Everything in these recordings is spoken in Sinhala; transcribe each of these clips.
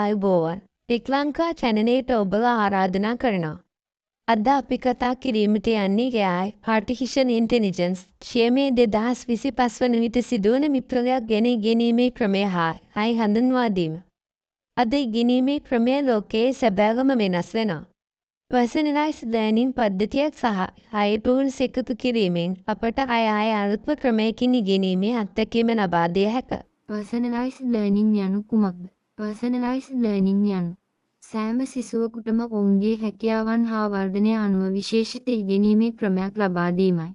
ආයුබෝවන්. වික්ලාංකා චැනලයට ඔබව ආරාධනා කරනවා. අද අපි කතා කිරීමට යන්නේ AI Artificial Intelligence ක්ෂේමයේ 2025 වන විට සිදුවන විප්ලවයක් ගැන ඉගෙනීමේ ක්‍රමය හා හඳුන්වා දීම. අද ඉගෙනීමේ ක්‍රමය ලෝකයේ සැබෑවම වෙනස් වෙනවා. Personalized learning පද්ධතියක් සහ AI tools එකතු කිරීමෙන් අපට AI අලුත්ම ක්‍රමයකින් ඉගෙනීමේ අත්දැකීම ලබා දිය හැකිය. Personalized learning යනු කුමක්ද? Personalized learning යනු සෑම සිසුවෙකුටම ඔවුන්ගේ හැකියාවන් හා වර්ධනය අනුව විශේෂිත ඉගෙනීමේ ක්‍රමයක් ලබා දීමයි.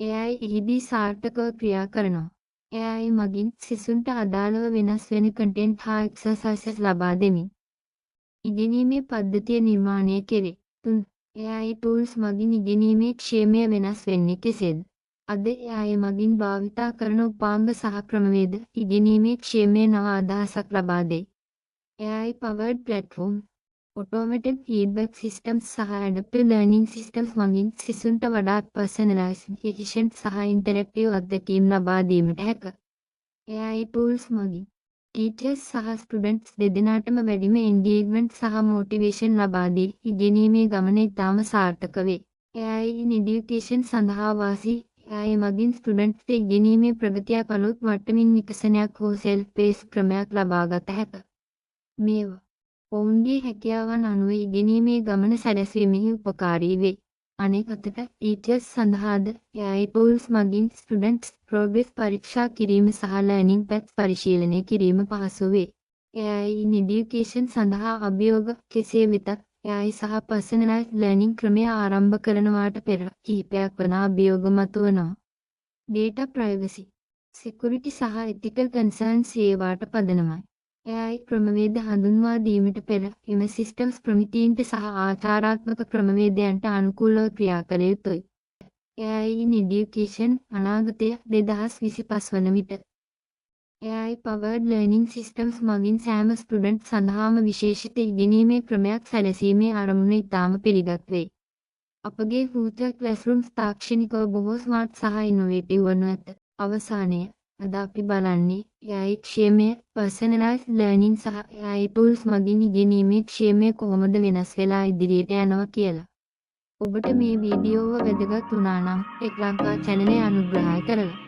AI එහිදී සාර්ථකව ක්‍රියා කරනවා. AI මගින් සිසුන්ට අදාළව වෙනස් වෙන content හා exercises ලබා දෙමින් ඉගෙනීමේ පද්ධතිය නිර්මාණය කෙරේ. 3. AI tools මගින් ඉගෙනීමේ ක්ෂේමය වෙනස් වෙන්නේ කෙසේද? අද AI මගින් භාවිතා කරන උපාංග සහ ක්‍රමවේද ඉගෙනීමේ ක්ෂේමයේ නව අදහසක් ලබා දෙයි. AI powered platform, automated feedback systems සහ adaptive learning systems මගින් සිසුන්ට වඩාත් personalized, efficient සහ interactive අත්දැකීම් ලබා දීමට හැක. AI tools මගින් teachers සහ students දෙදෙනාටම වැඩිම engagement සහ motivation ලබා දී ඉගෙනීමේ ගමන ඉතාම සාර්ථක වේ. AI in education සඳහා වාසි AI මගින් ස්ටුඩන්ට්ස්ට ඉගෙනීමේ ප්‍රගතියක් අලුත් මට්ටමින් විකසනයක් හෝ self-paced ක්‍රමයක් ලබා ගත හැක. මේවා ඔවුන්ගේ හැකියාවන් අනුව ඉගෙනීමේ ගමන සැලැස්වීමෙහි උපකාරී වේ. අනෙක් අතට ටීචර්ස් සඳහාද AI tools මගින් ස්ටුඩන්ට්ස් progress පරීක්ෂා කිරීම සහ learning paths පරිශීලනය කිරීම පහසු වේ. AI in education සඳහා අභියෝග කෙසේ වෙතත් AI සහ personalized learning ක්‍රමය ආරම්භ කරනවාට පෙර කිහිපයක් වන අභියෝග මතුවනවා. data privacy, security සහ ethical concerns ඒවාට පදනමයි. AI ක්‍රමවේද හඳුන්වා දීමට පෙර එම systems ප්‍රමිතීන්ට සහ ආචාරාත්මක ක්‍රමවේදයන්ට අනුකූලව ක්‍රියා කළ යුතුයි. AI in education අනාගතය 2025 වන විට AI powered learning systems මගින් සෑම ස්ටුඩන්ට් සඳහාම විශේෂිත ඉගෙනීමේ ක්‍රමයක් සැලසීමේ අරමුණ ඉතාම පිළිගත් වේ. අපගේ future classrooms තාක්ෂණිකව බොහෝ ස්මාර්ට් සහ ඉනොවේටිව් වනු ඇත. අවසානයේ අද අපි බලන්නේ AI ක්ෂේමය, personalized learning සහ AI tools මගින් ඉගෙනීමේ ක්ෂේමය කොහොමද වෙනස් වෙලා ඉදිරියට යනවා කියලා. ඔබට මේ වීඩියෝව වැදගත් වුණා නම් එක් ලංකා channel එක අනුග්‍රහය කරලා